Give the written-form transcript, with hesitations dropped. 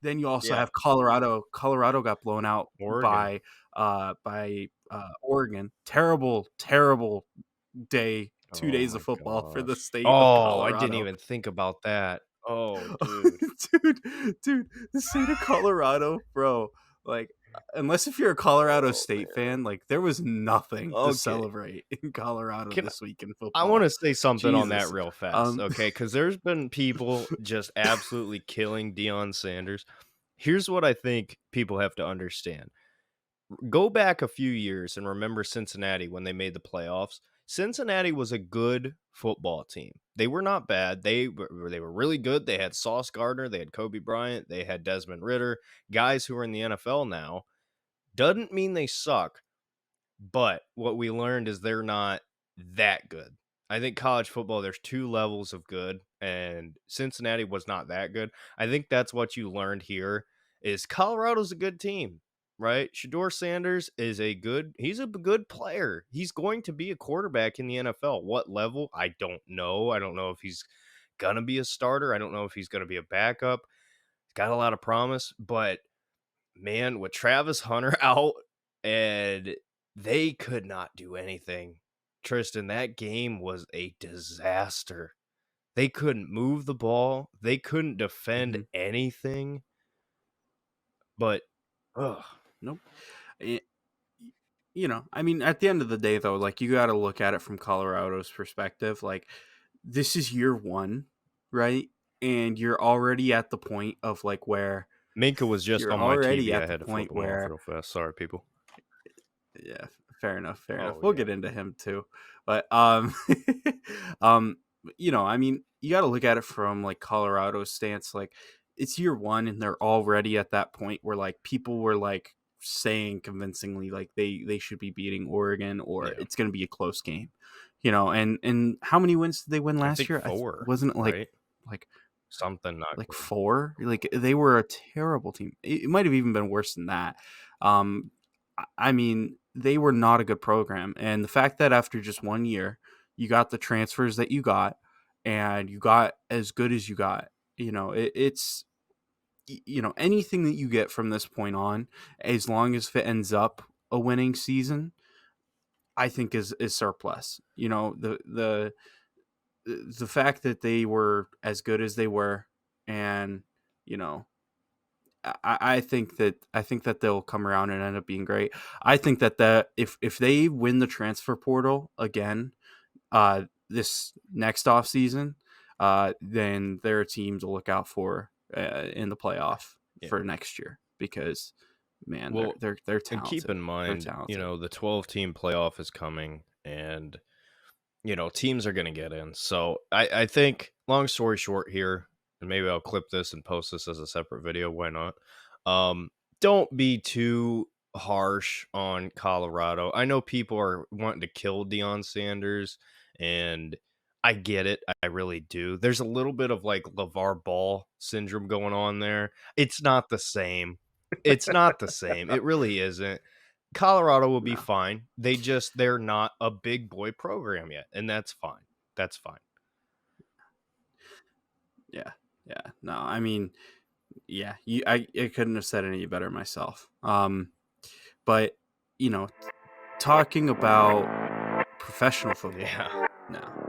Then you also have Colorado. Colorado got blown out Oregon. by Oregon. Terrible day. 2 days of football for the state of Colorado. I didn't even think about that. Oh, dude. dude, the state of Colorado, bro. Like, unless if you're a Colorado State fan, like there was nothing to celebrate in Colorado this week in football. I want to say something on that Jesus. real fast, okay? Because there's been people just absolutely killing Deion Sanders. Here's what I think people have to understand. Go back a few years and remember Cincinnati when they made the playoffs. Cincinnati was a good football team. They were not bad. They were really good. They had Sauce Gardner. They had Kobe Bryant. They had Desmond Ritter. Guys who are in the NFL now. Doesn't mean they suck. But what we learned is they're not that good. I think college football, there's two levels of good, and Cincinnati was not that good. I think that's what you learned here is Colorado's a good team, right? Shedeur Sanders is he's a good player. He's going to be a quarterback in the NFL. What level? I don't know. I don't know if he's going to be a starter. I don't know if he's going to be a backup. He's got a lot of promise, but man, with Travis Hunter out and they could not do anything. Tristan, that game was a disaster. They couldn't move the ball. They couldn't defend anything. But, nope. I mean, at the end of the day, though, like you got to look at it from Colorado's perspective. Like, this is year one, right? And you're already at the point of like where Minka was just you're on my already TV. at I the had to point flip him off where real fast. Sorry, people. Yeah, fair enough. Oh, We'll yeah. get into him too, but I mean, you got to look at it from like Colorado's stance. Like, it's year one, and they're already at that point where like people were like saying convincingly like they should be beating Oregon, or it's going to be a close game, And how many wins did they win last year? 4. Wasn't it right? like something not like good. 4? Like they were a terrible team. It might have even been worse than that. I mean, they were not a good program. And the fact that after just 1 year, you got the transfers that you got and you got as good as you got, it's, anything that you get from this point on, as long as it ends up a winning season, I think is surplus. The fact that they were as good as they were, and, I think that they'll come around and end up being great. I think that if they win the transfer portal again, this next off season, then they're a team to look out for in the playoff for next year, because man, they're talented. And keep in mind, the 12-team playoff is coming, and teams are going to get in. So I think, long story short here, and maybe I'll clip this and post this as a separate video. Why not? Don't be too harsh on Colorado. I know people are wanting to kill Deion Sanders, and I get it. I really do. There's a little bit of like LeVar Ball syndrome going on there. It's not the same. It's not the same. It really isn't. Colorado will be fine. They're not a big boy program yet, and that's fine. That's fine. Yeah. No, I mean, yeah, I couldn't have said any better myself. But talking about professional football now.